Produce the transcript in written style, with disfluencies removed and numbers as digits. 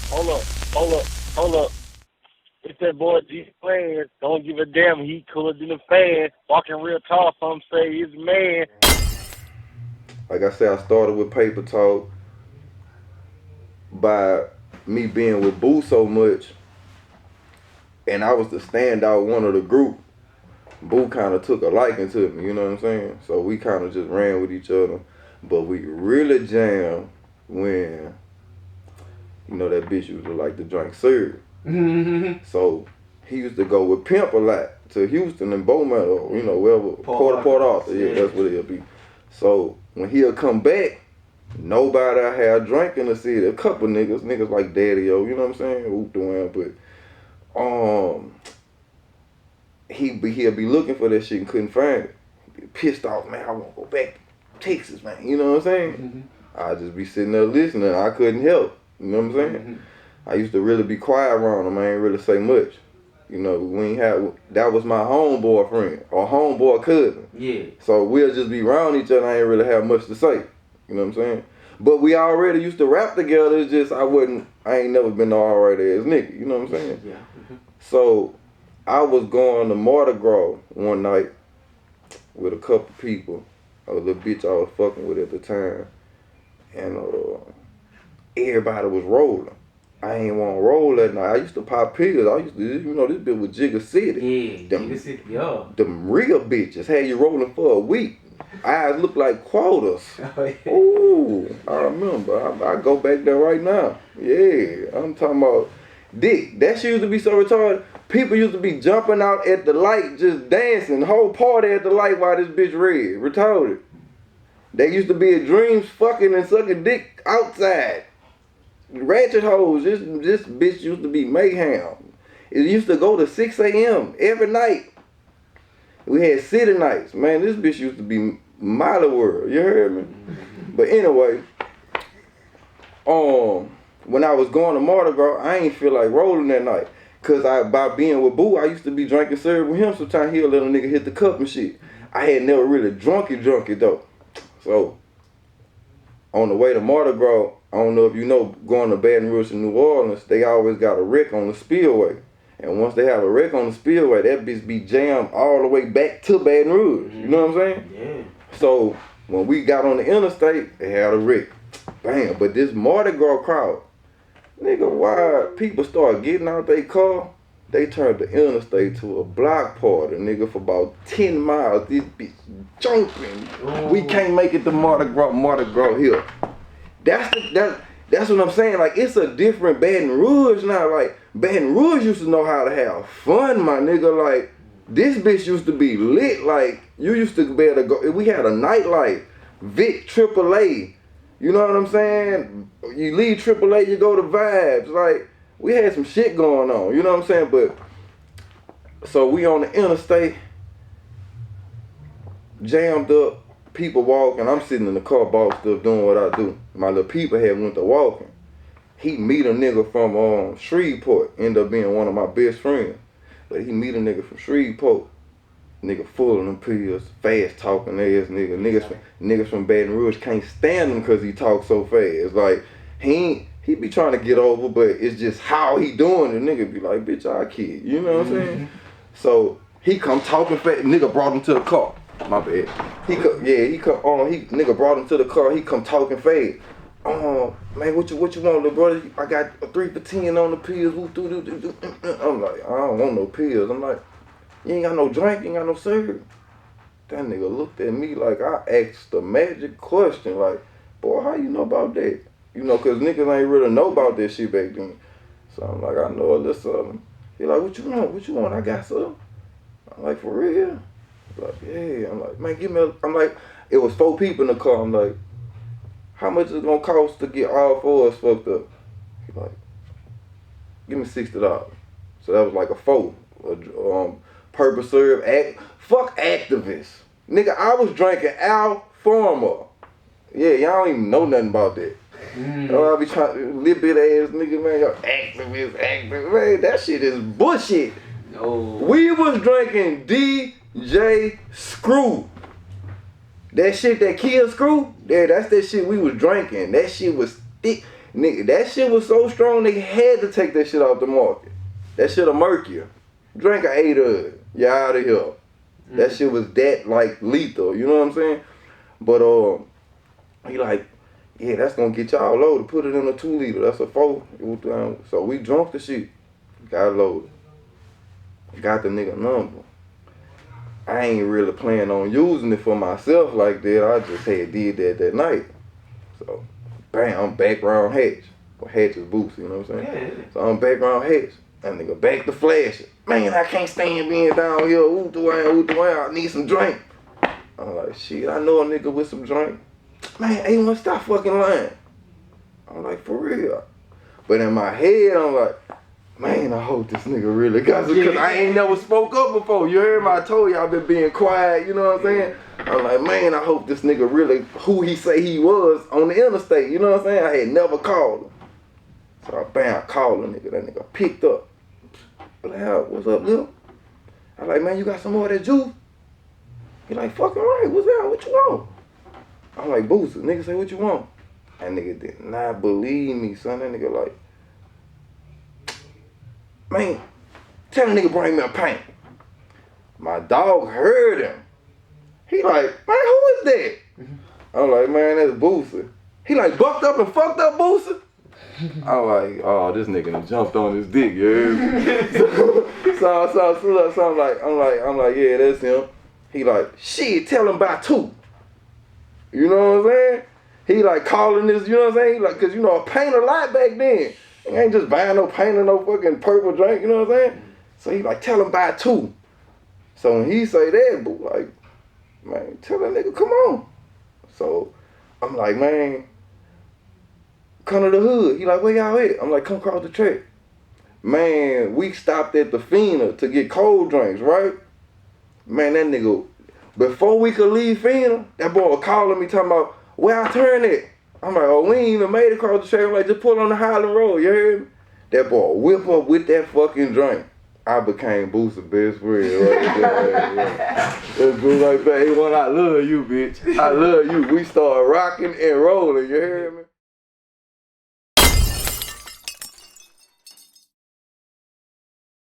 Hold up. It's that boy Jiggacity. Don't give a damn. He cooler than a fan. Walking real tall. Some say he's a man. Like I said, I started with Paper Talk by me being with Boo so much, and I was the standout one of the group. Boo kind of took a liking to me, you know what I'm saying? So we kind of just ran with each other. But we really jammed when, that bitch used to like to drink syrup. So he used to go with Pimp a lot to Houston and Beaumont or, wherever. Port Arthur. Yeah, that's what it'll be. So when he'll come back, nobody I had drank in the city. A couple niggas like Daddy-O, you know what I'm saying? Whoop the one, but he'll be looking for that shit and couldn't find it. He'd be pissed off, man. I want to go back to Texas, man. You know what I'm saying? I'd just be sitting there listening. I couldn't help. You know what I'm saying? I used to really be quiet around him. I ain't really say much. That was my homeboy friend or homeboy cousin. Yeah. So we'll just be around each other. I ain't really have much to say. You know what I'm saying? But we already used to rap together. It's just I ain't never been no alright ass nigga. You know what I'm saying? Yeah. So I was going to Mardi Gras one night with a couple people. A little bitch I was fucking with at the time. And everybody was rolling. I ain't want to roll that night. I used to pop pills. I used to, this bitch was Jiggacity. Yeah, Jiggacity, yeah. Them real bitches had you rolling for a week. Eyes look like quarters. Oh, yeah. Ooh, I remember. I go back there right now. Yeah, I'm talking about dick. That shit used to be so retarded. People used to be jumping out at the light, just dancing. The whole party at the light while this bitch red. Retarded. They used to be at dreams fucking and sucking dick outside. Ratchet hoes. This bitch used to be mayhem. It used to go to 6 a.m. every night. We had city nights. Man, this bitch used to be Miley World. You heard me? But anyway, when I was going to Mardi Gras, I ain't feel like rolling that night. Cause by being with Boo, I used to be drinking syrup with him. Sometimes he'll let a nigga hit the cup and shit. I had never really drunk it though. So, on the way to Mardi Gras, I don't know if you know, going to Baton Rouge in New Orleans, they always got a wreck on the spillway. And once they have a wreck on the spillway, that bitch be jammed all the way back to Baton Rouge. You know what I'm saying? Yeah. So, when we got on the interstate, they had a wreck. Bam. But this Mardi Gras crowd, nigga, why people start getting out their car, they turned the interstate to a block party, nigga, for about 10 miles. This bitch jumping. Oh. We can't make it to Mardi Gras here. That's what I'm saying. Like, it's a different Baton Rouge now. Like, Baton Rouge used to know how to have fun, my nigga. Like, this bitch used to be lit. Like, you used to be able to go. We had a nightlife. Vic AAA. You know what I'm saying? You leave AAA, you go to Vibes. Like, we had some shit going on. You know what I'm saying? But, so we on the interstate, jammed up, people walking. I'm sitting in the car, bossed up, doing what I do. My little people had went to walking. He meet a nigga from Shreveport, end up being one of my best friends. But he meet a nigga from Shreveport. Nigga full of them pills, fast talking ass nigga. Niggas from Baton Rouge can't stand him cause he talks so fast. Like, he be trying to get over, but it's just how he doing it. Nigga be like, bitch, I kid. You know what I'm saying? So he come talking fast. Nigga brought him to the car. My bad. Nigga brought him to the car. He come talking fast. Man, what you want, little brother? I got a 3 for 10 on the pills. I'm like, I don't want no pills. I'm like, you ain't got no drink, you ain't got no syrup. That nigga looked at me like I asked a magic question. Like, boy, how you know about that? You know, cause niggas ain't really know about that shit back then. So I'm like, I know a little something. He like, what you want? What you want? I got some. I'm like, for real? Like, yeah. I'm like, man, give me I'm like, it was 4 people in the car. I'm like, how much is it gonna cost to get all 4 of us fucked up? He like, give me $60. So that was like a 4. Purple syrup, fuck activists. Nigga, I was drinking Alforma. Yeah, y'all don't even know nothing about that. I be trying, little bit ass nigga, man, y'all activist, man, that shit is bullshit. No. We was drinking DJ Screw. That shit that killed Screw, yeah, that's that shit we was drinking. That shit was thick. Nigga, that shit was so strong, they had to take that shit off the market. That shit'll murk you. Drink an 8 of it. You out of here. That shit was that, like, lethal. You know what I'm saying? But, he like, yeah, that's gonna get y'all loaded. Put it in a 2 liter. That's a 4. So we drunk the shit. Got loaded. Got the nigga number. I ain't really planning on using it for myself like that. I just had did that night. So, bam, I'm background hatch. Well, hatch is Boosie, you know what I'm saying? Yeah. So I'm background hatch. That nigga back to flashing. Man, I can't stand being down here. Ooh, I need some drink. I'm like, shit, I know a nigga with some drink. Man, A1, stop fucking lying. I'm like, for real. But in my head, I'm like, man, I hope this nigga really got it. Because I ain't never spoke up before. You heard me? I told you I've been being quiet, you know what I'm saying? I'm like, man, I hope this nigga really who he say he was on the interstate, you know what I'm saying? I had never called him. So I called the nigga. That nigga picked up. Like, what's up, Lil? I like, man, you got some more of that juice? He like, fucking right, what's that? What you want? I'm like, Boosie. Nigga say, what you want? That nigga did not believe me, son. That nigga like, man, tell the nigga bring me a pint. My dog heard him. He like, man, who is that? I'm like, man, that's Boosie. He like, bucked up and fucked up Boosie? I'm like, oh, this nigga done jumped on his dick, you heard me? so I'm like, yeah, that's him. He like, shit, tell him by 2. You know what I'm saying? He like calling this, you know what I'm saying? He like, cause you know, paint a lot back then. He ain't just buying no paint or no fucking purple drink, you know what I'm saying? So he like, tell him by 2. So when he say that, boo, like, man, tell that nigga, come on. So I'm like, man, come to the hood. He like, where y'all at? I'm like, come across the track. Man, we stopped at the Fina to get cold drinks, right? Man, that nigga, before we could leave Fina, that boy was calling me talking about, where I turn at? I'm like, oh, we ain't even made it across the track. I'm like, just pull on the Highland Road, you heard me? That boy whip up with that fucking drink. I became Boosie's best friend right there. It's like, baby, I love you, bitch. I love you. We started rocking and rolling, you hear me?